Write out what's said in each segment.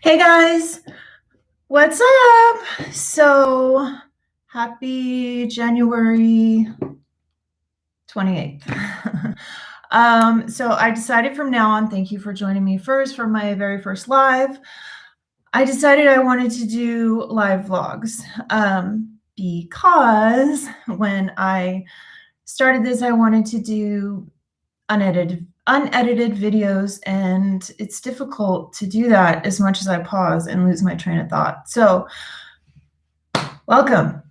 Hey guys, what's up? So happy January 28th. So I decided from now on, thank you for joining me first for my very first live. I decided I wanted to do live vlogs because when I started this, I wanted to do unedited videos, and it's difficult to do that as much as I pause and lose my train of thought. So welcome.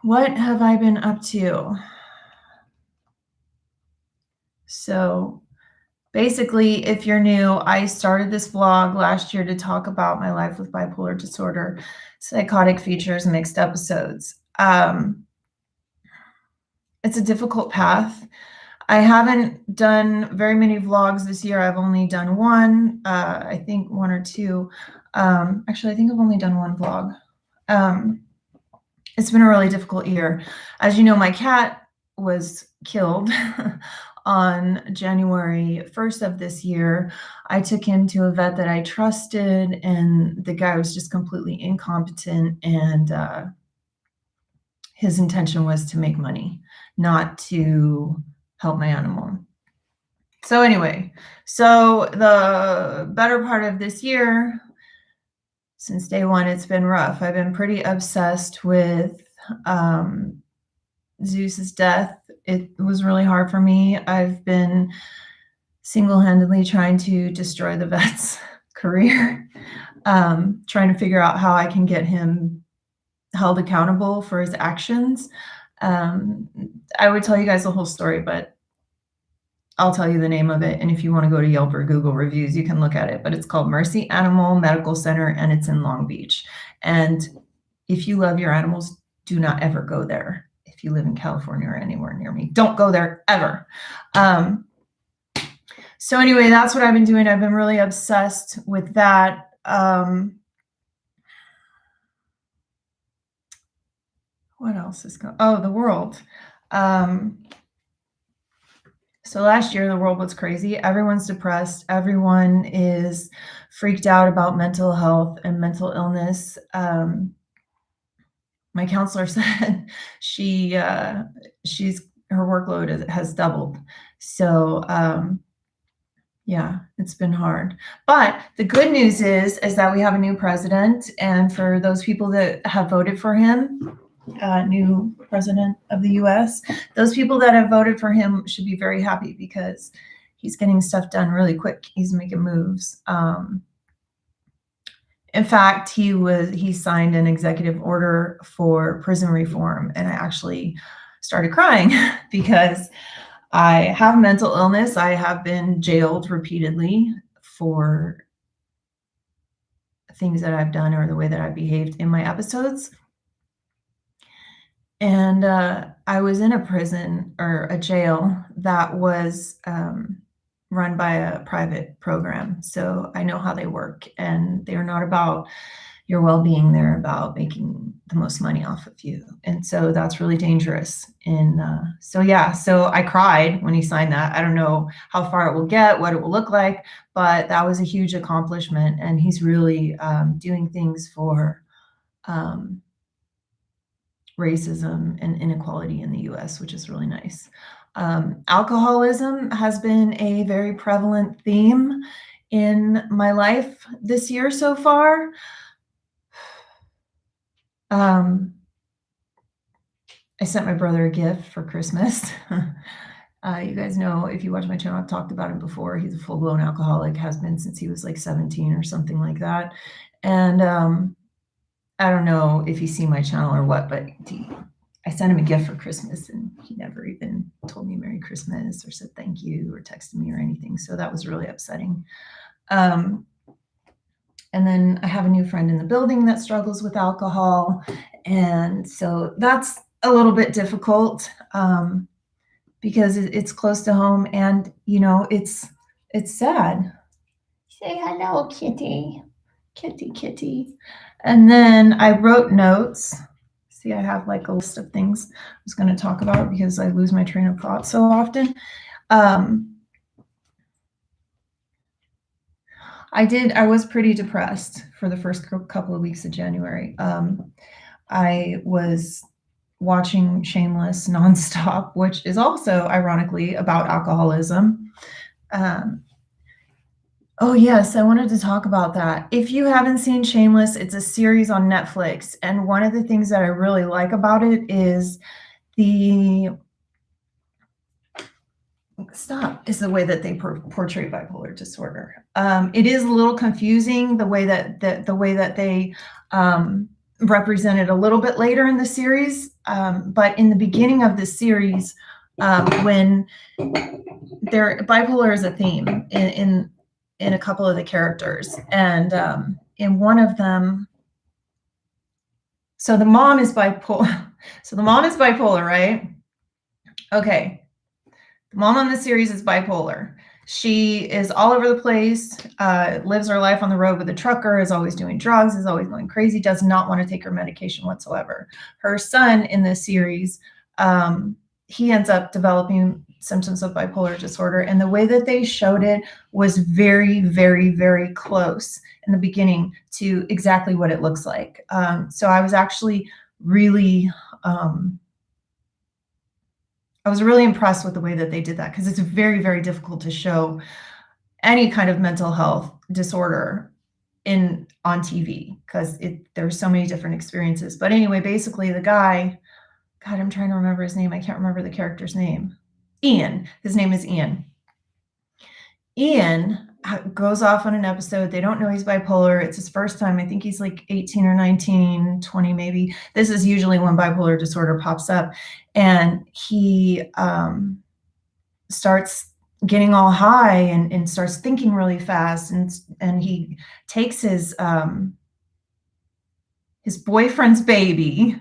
What have I been up to? So basically, if you're new, I started this vlog last year to talk about my life with bipolar disorder, psychotic features, mixed episodes. It's a difficult path. I haven't done very many vlogs this year. I've only done one, I think one or two. Actually, I think I've only done one vlog. It's been a really difficult year. As you know, my cat was killed on January 1st of this year. I took him to a vet that I trusted, and the guy was just completely incompetent, and his intention was to make money, not to help my animal. So anyway, so the better part of this year, since day one, it's been rough. I've been pretty obsessed with Zeus's death. It was really hard for me. I've been single-handedly trying to destroy the vet's career, trying to figure out how I can get him held accountable for his actions. I would tell you guys the whole story, but I'll tell you the name of it. And if you want to go to Yelp or Google reviews, you can look at it. But it's called Mercy Animal Medical Center, and it's in Long Beach. And if you love your animals, do not ever go there. If you live in California or anywhere near me, don't go there ever. So anyway, that's what I've been doing. I've been really obsessed with that. What else is going? Oh, the world. So last year, the world was crazy. Everyone's depressed. Everyone is freaked out about mental health and mental illness. My counselor said her workload has doubled. So yeah, it's been hard. But the good news is that we have a new president, and for those people that have voted for him, new president of the US, those people that have voted for him should be very happy because he's getting stuff done really quick. He's making moves. In fact, he signed an executive order for prison reform, and I actually started crying because I have mental illness. I have been jailed repeatedly for things that I've done or the way that I've behaved in my episodes. And I was in a prison or a jail that was run by a private program. So I know how they work, and they're not about your well-being. They're about making the most money off of you. And so that's really dangerous. And so I cried when he signed that. I don't know how far it will get, what it will look like, but that was a huge accomplishment. And he's really doing things for racism and inequality in the US, which is really nice. Alcoholism has been a very prevalent theme in my life this year so far. I sent my brother a gift for Christmas. You guys know, if you watch my channel, I've talked about him before. He's a full-blown alcoholic, has been since he was like 17 or something like that. And I don't know if you see my channel or what, but I sent him a gift for Christmas, and he never even told me Merry Christmas or said thank you or texted me or anything. So that was really upsetting. And then I have a new friend in the building that struggles with alcohol. And so that's a little bit difficult because it's close to home, and, you know, it's sad. Say hello, kitty. Kitty, kitty. And then I wrote notes. See, I have like a list of things I was going to talk about because I lose my train of thought so often. I was pretty depressed for the first couple of weeks of January. I was watching Shameless nonstop, which is also ironically about alcoholism. Um, oh yes, I wanted to talk about that. If you haven't seen Shameless, it's a series on Netflix, and one of the things that I really like about it is the the way that they portray bipolar disorder. It is a little confusing the way that they represent it a little bit later in the series, but in the beginning of the series, when bipolar is a theme in a couple of the characters, and in one of them, so the mom is bipolar. So the mom is bipolar, right? Okay. The mom on the series is bipolar. She is all over the place, lives her life on the road with a trucker, is always doing drugs, is always going crazy, does not want to take her medication whatsoever. Her son in this series, he ends up developing symptoms of bipolar disorder. And the way that they showed it was very, very, very close in the beginning to exactly what it looks like. So I was actually really... I was really impressed with the way that they did that, because it's very, very difficult to show any kind of mental health disorder on TV, because there's so many different experiences. But anyway, basically the guy, God, I'm trying to remember his name. I can't remember the character's name. Ian. His name is Ian. Ian goes off on an episode. They don't know he's bipolar. It's his first time. I think he's like 18 or 19, 20 maybe. This is usually when bipolar disorder pops up. And he starts getting all high and starts thinking really fast. And he takes his boyfriend's baby.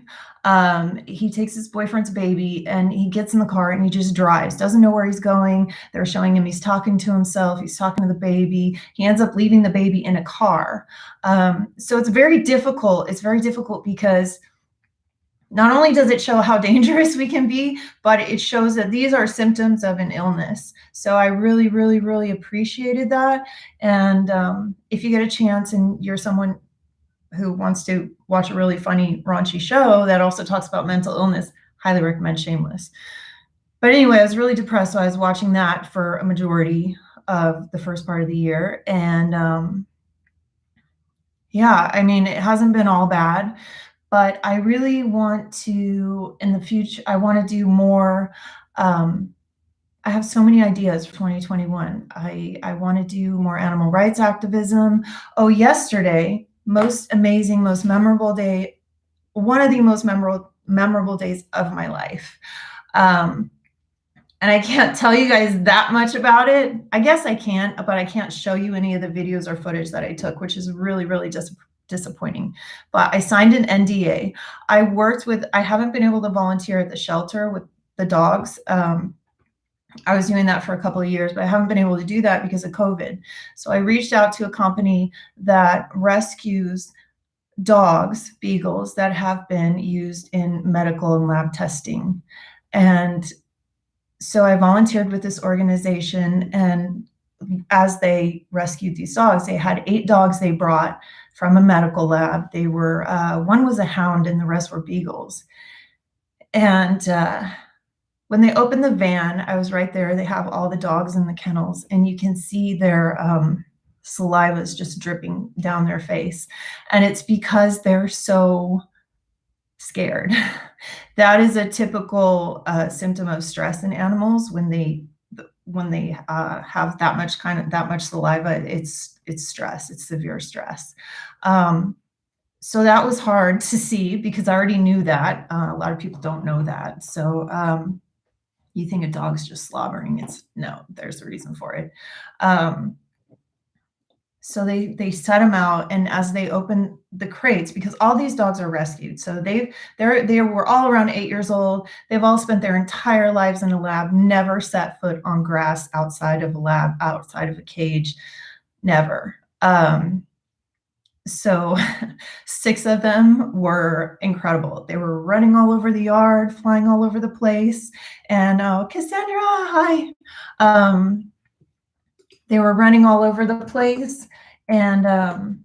He takes his boyfriend's baby and he gets in the car and he just drives, doesn't know where he's going. They're showing him, he's talking to himself, he's talking to the baby. He ends up leaving the baby in a car. So it's very difficult. It's very difficult because not only does it show how dangerous we can be, but it shows that these are symptoms of an illness. So I really, really, really appreciated that. And if you get a chance and you're someone who wants to watch a really funny, raunchy show that also talks about mental illness, highly recommend Shameless. But anyway, I was really depressed, so I was watching that for a majority of the first part of the year. And yeah, I mean, it hasn't been all bad, but I really want to, in the future, I want to do more. I have so many ideas for 2021. I want to do more animal rights activism. Oh, yesterday, most amazing, most memorable day, one of the most memorable days of my life. And I can't tell you guys that much about it. I guess I can, but I can't show you any of the videos or footage that I took, which is really, really just disappointing. But I signed an NDA. I haven't been able to volunteer at the shelter with the dogs. I was doing that for a couple of years, but I haven't been able to do that because of COVID. So I reached out to a company that rescues dogs, beagles, that have been used in medical and lab testing. And so I volunteered with this organization, and as they rescued these dogs, they had 8 dogs they brought from a medical lab. They were, one was a hound and the rest were beagles. And when they opened the van, I was right there. They have all the dogs in the kennels, and you can see their saliva is just dripping down their face. And it's because they're so scared. That is a typical symptom of stress in animals. When they have that much saliva, it's stress. It's severe stress. So that was hard to see because I already knew that. A lot of people don't know that. So you think a dog's just slobbering. No, there's a reason for it. So they set them out, and as they open the crates, because all these dogs are rescued, so they were all around 8 years old. They've all spent their entire lives in a lab, never set foot on grass outside of a lab, outside of a cage, never. So 6 of them were incredible. They were running all over the yard, flying all over the place. And Cassandra, hi. They were running all over the place. And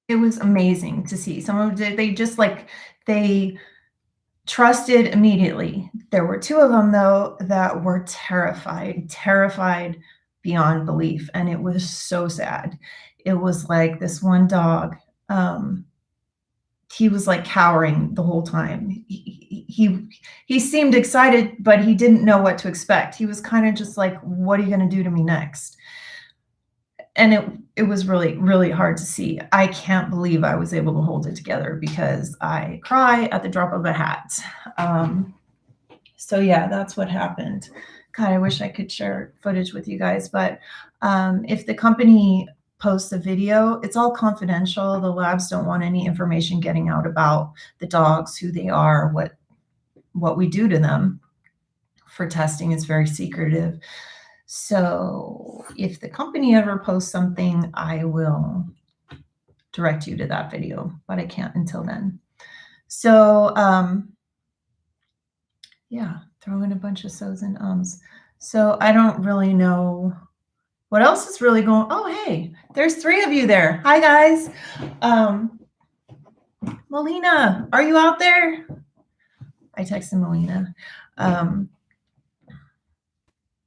it was amazing to see. Some of they just like they trusted immediately. There were 2 of them though that were terrified beyond belief, and it was so sad. It was like this one dog, um, he was like cowering the whole time. He seemed excited, but he didn't know what to expect. He was kind of just like, "What are you going to do to me next?" And it was really really hard to see. I can't believe I was able to hold it together because I cry at the drop of a hat. Um, so yeah, that's what happened. God, I wish I could share footage with you guys, but if the company posts a video, it's all confidential. The labs don't want any information getting out about the dogs, who they are, what we do to them for testing. Is very secretive. So if the company ever posts something, I will direct you to that video, but I can't until then. So yeah, throw in a bunch of so's and ums. So I don't really know what else is really going. Oh, hey, there's 3 of you there. Hi, guys. Melina, are you out there? I texted Melina.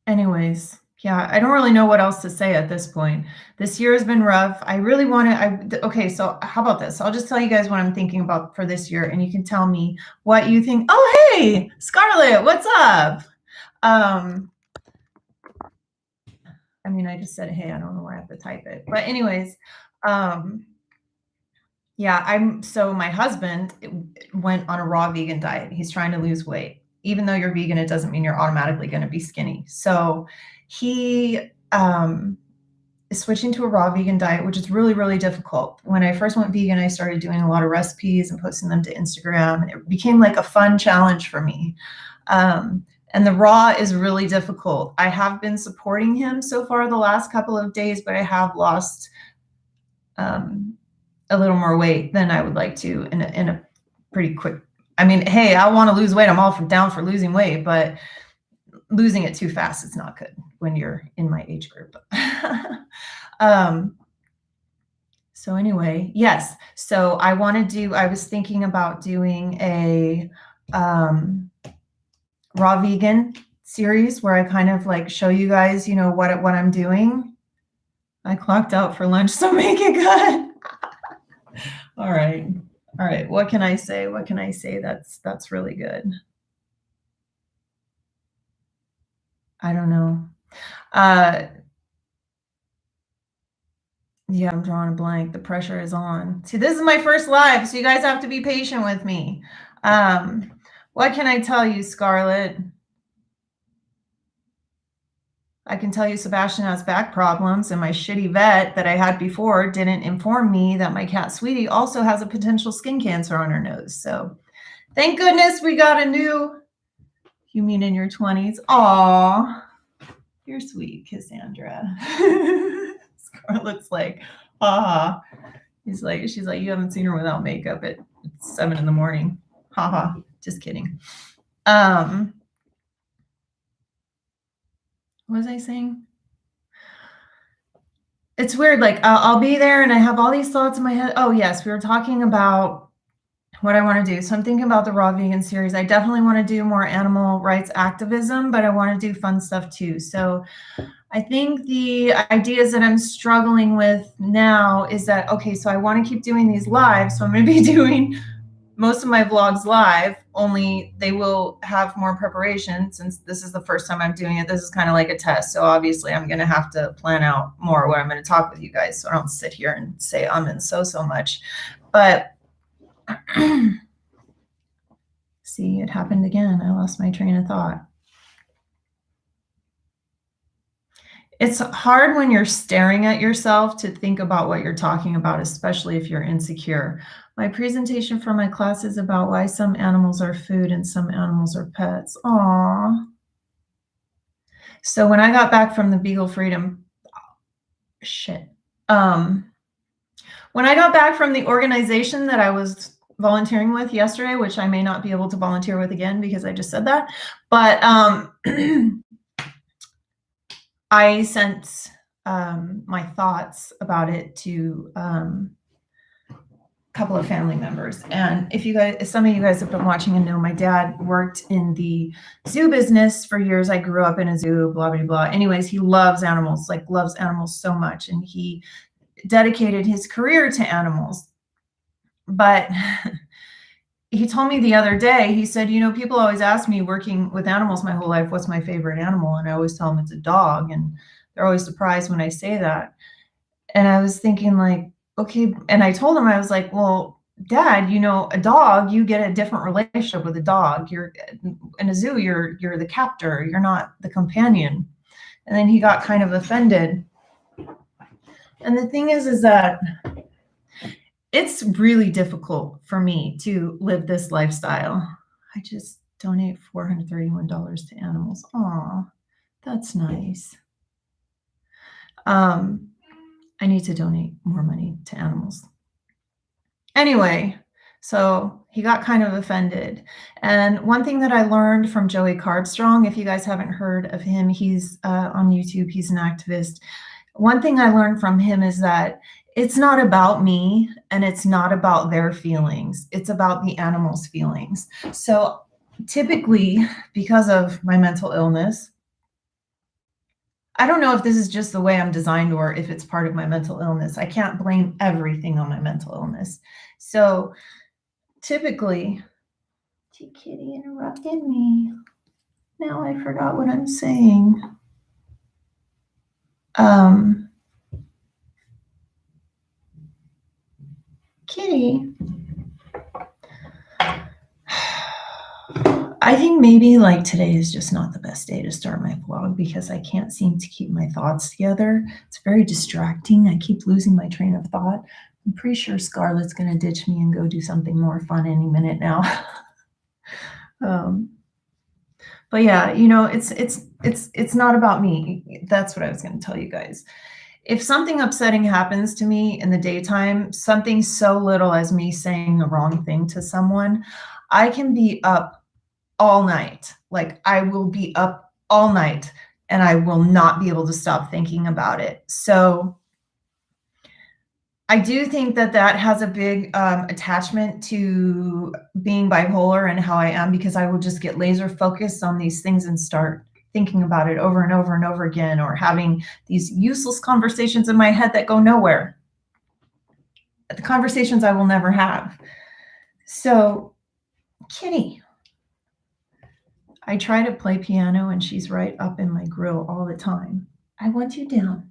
Anyways, yeah, I don't really know what else to say at this point. This year has been rough. I really want to. Okay, so how about this? I'll just tell you guys what I'm thinking about for this year, and you can tell me what you think. Oh, hey, Scarlett, what's up? I mean, I just said, hey, I don't know why I have to type it. But anyways, yeah, so my husband went on a raw vegan diet. He's trying to lose weight. Even though you're vegan, it doesn't mean you're automatically going to be skinny. So he is switching to a raw vegan diet, which is really, really difficult. When I first went vegan, I started doing a lot of recipes and posting them to Instagram, and it became like a fun challenge for me. And the raw is really difficult. I have been supporting him so far the last couple of days, but I have lost a little more weight than I would like to in a pretty quick. I mean, hey, I want to lose weight. I'm all down for losing weight, but losing it too fast is not good when you're in my age group. So anyway, yes. So I was thinking about doing a raw vegan series where I kind of like show you guys, what I'm doing. I clocked out for lunch, so make it good. All right. What can I say? That's really good? I don't know. Yeah, I'm drawing a blank. The pressure is on. See, this is my first live, so you guys have to be patient with me. What can I tell you, Scarlett? I can tell you Sebastian has back problems, and my shitty vet that I had before didn't inform me that my cat Sweetie also has a potential skin cancer on her nose. So thank goodness we got a new. You mean in your 20s? Aw, you're sweet, Cassandra. Scarlett's like, haha. She's like, you haven't seen her without makeup at 7 a.m. Haha, just kidding. What was I saying? It's weird. Like I'll be there and I have all these thoughts in my head. Oh yes, we were talking about what I want to do. So I'm thinking about the raw vegan series. I definitely want to do more animal rights activism, but I want to do fun stuff too. So I think the ideas that I'm struggling with now is that, okay, so I want to keep doing these live. So I'm going to be doing most of my vlogs live, only they will have more preparation since this is the first time I'm doing it. This is kind of like a test. So obviously I'm going to have to plan out more what I'm going to talk with you guys. So I don't sit here and say in so much, but see, it happened again. I lost my train of thought. It's hard when you're staring at yourself to think about what you're talking about, especially if you're insecure. My presentation for my class is about why some animals are food and some animals are pets. Aww. So when I got back from the Beagle Freedom, when I got back from the organization that I was volunteering with yesterday, which I may not be able to volunteer with again because I just said that, but I sent my thoughts about it to couple of family members. And if some of you guys have been watching and know, my dad worked in the zoo business for years. I grew up in a zoo, blah, blah, blah. Anyways, he loves animals, like loves animals so much. And he dedicated his career to animals. But he told me the other day, he said, people always ask me, working with animals my whole life, what's my favorite animal? And I always tell them it's a dog. And they're always surprised when I say that. And I was thinking, like, okay. And I told him, I was like, well, Dad, a dog, you get a different relationship with a dog. You're in a zoo, you're the captor, you're not the companion. And then he got kind of offended. And the thing is that it's really difficult for me to live this lifestyle. I just donate $431 to animals. Aw, that's nice. I need to donate more money to animals. Anyway, so he got kind of offended. And one thing that I learned from Joey Cardstrong, if you guys haven't heard of him, he's on YouTube, he's an activist. One thing I learned from him is that it's not about me and it's not about their feelings. It's about the animals' feelings. So typically, because of my mental illness, I don't know if this is just the way I'm designed or if it's part of my mental illness. I can't blame everything on my mental illness. So typically, Kitty interrupted me. Now I forgot what I'm saying. Kitty. I think maybe like today is just not the best day to start my vlog because I can't seem to keep my thoughts together. It's very distracting. I keep losing my train of thought. I'm pretty sure Scarlett's going to ditch me and go do something more fun any minute now. But yeah, it's not about me. That's what I was going to tell you guys. If something upsetting happens to me in the daytime, something so little as me saying the wrong thing to someone, I can be up all night. Like I will be up all night and I will not be able to stop thinking about it. So I do think that has a big attachment to being bipolar and how I am, because I will just get laser focused on these things and start thinking about it over and over and over again, or having these useless conversations in my head that go nowhere. The conversations I will never have. So, Kitty. I try to play piano and she's right up in my grill all the time. I want you down.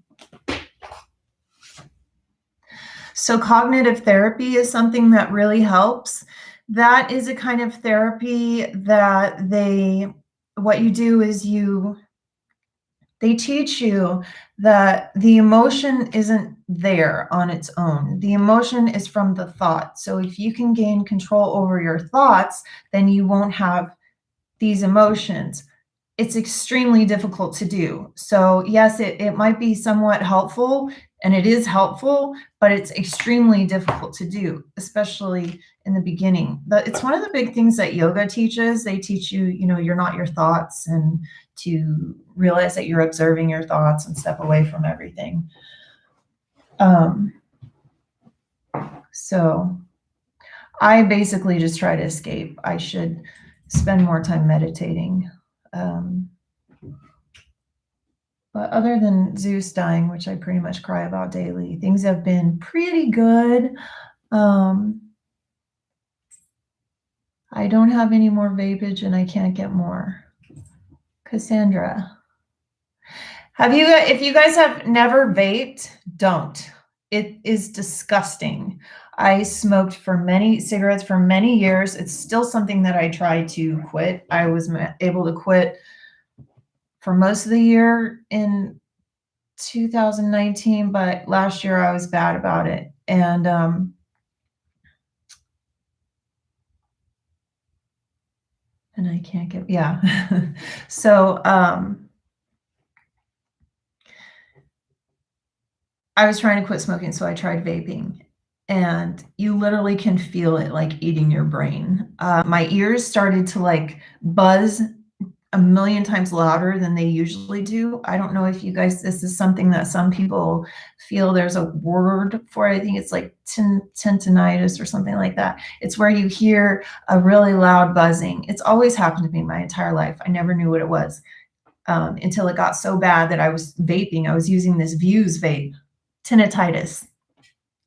So cognitive therapy is something that really helps. That is a kind of therapy that what you do is they teach you that the emotion isn't there on its own. The emotion is from the thought. So if you can gain control over your thoughts, then you won't have these emotions. It's extremely difficult to do. So yes, it might be somewhat helpful, and it is helpful, but it's extremely difficult to do, especially in the beginning. But it's one of the big things that yoga teaches. They teach you, you're not your thoughts, and to realize that you're observing your thoughts and step away from everything. So I basically just try to escape. I should spend more time meditating. But other than Zeus dying, which I pretty much cry about daily, things have been pretty good. I don't have any more vapage and I can't get more. Cassandra. If you guys have never vaped, don't. It is disgusting. I smoked cigarettes for many years. It's still something that I try to quit. I was able to quit for most of the year in 2019, but last year I was bad about it. And I can't get, yeah. So I was trying to quit smoking, so I tried vaping. And you literally can feel it like eating your brain. My ears started to like buzz a million times louder than they usually do. I don't know if you guys, this is something that some people feel there's a word for. I think it's like tinnitus or something like that. It's where you hear a really loud buzzing. It's always happened to me my entire life. I never knew what it was until it got so bad that I was vaping. I was using this Views vape. Tinnitus.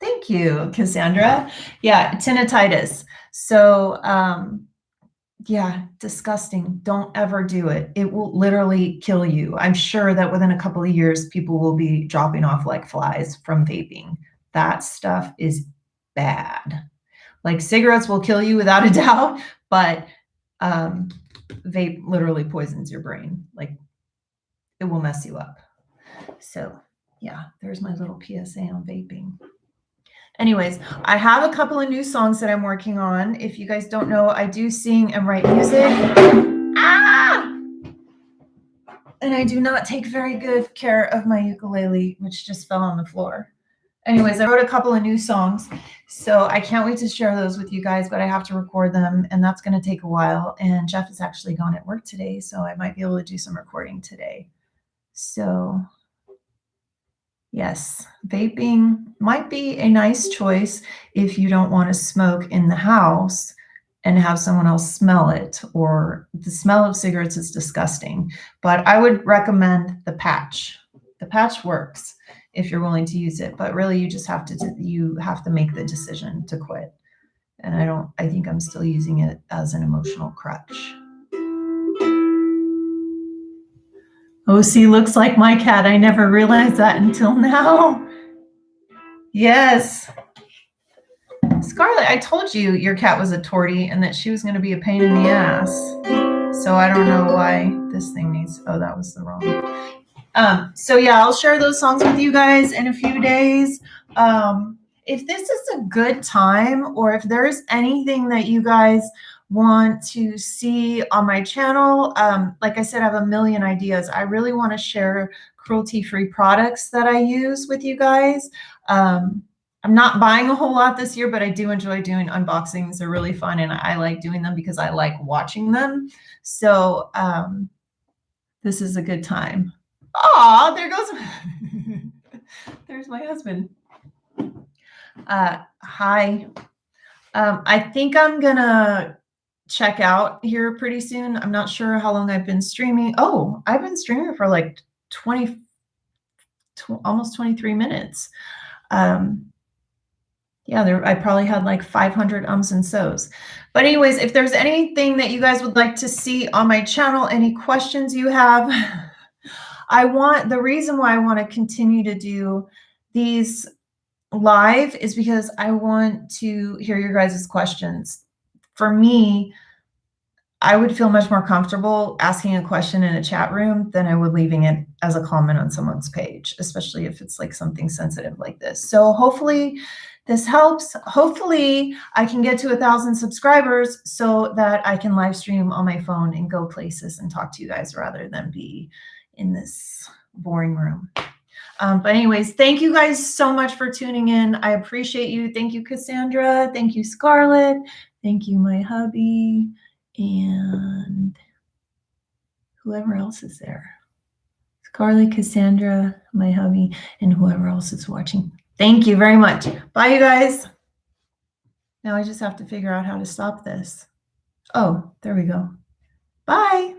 Thank you, Cassandra. Yeah, tinnitus. So, yeah, disgusting. Don't ever do it. It will literally kill you. I'm sure that within a couple of years, people will be dropping off like flies from vaping. That stuff is bad. Like cigarettes will kill you without a doubt, but vape literally poisons your brain. Like it will mess you up. So yeah, there's my little PSA on vaping. Anyways, I have a couple of new songs that I'm working on. If you guys don't know, I do sing and write music. Ah! And I do not take very good care of my ukulele, which just fell on the floor. Anyways, I wrote a couple of new songs, so I can't wait to share those with you guys, but I have to record them, and that's going to take a while. And Jeff is actually gone at work today, so I might be able to do some recording today. So yes, vaping might be a nice choice if you don't want to smoke in the house and have someone else smell it, or the smell of cigarettes is disgusting. But I would recommend the patch. The patch works if you're willing to use it, but really you just have to make the decision to quit. And I think I'm still using it as an emotional crutch. OC looks like my cat. I never realized that until now. Yes. Scarlett, I told you your cat was a tortie and that she was going to be a pain in the ass. So I don't know why this thing needs, oh, that was the wrong. So yeah, I'll share those songs with you guys in a few days. If this is a good time, or if there's anything that you guys want to see on my channel, like I said, I have a million ideas. I really want to share cruelty-free products that I use with you guys. I'm not buying a whole lot this year, but I do enjoy doing unboxings. They're really fun, and I like doing them because I like watching them. So this is a good time. Oh, there goes. There's my husband. Hi. I think I'm gonna check out here pretty soon. I'm not sure how long I've been streaming. Oh, I've been streaming for like almost 23 minutes. Yeah, I probably had like 500 ums and so's. But anyways, if there's anything that you guys would like to see on my channel, any questions you have, the reason why I want to continue to do these live is because I want to hear your guys' questions. For me, I would feel much more comfortable asking a question in a chat room than I would leaving it as a comment on someone's page, especially if it's like something sensitive like this. So hopefully this helps. Hopefully I can get to 1,000 subscribers so that I can live stream on my phone and go places and talk to you guys rather than be in this boring room. But anyways, thank you guys so much for tuning in. I appreciate you. Thank you, Cassandra. Thank you, Scarlett. Thank you, my hubby. And whoever else is there. Scarlett, Cassandra, my hubby, and whoever else is watching. Thank you very much. Bye, you guys. Now I just have to figure out how to stop this. Oh, there we go. Bye.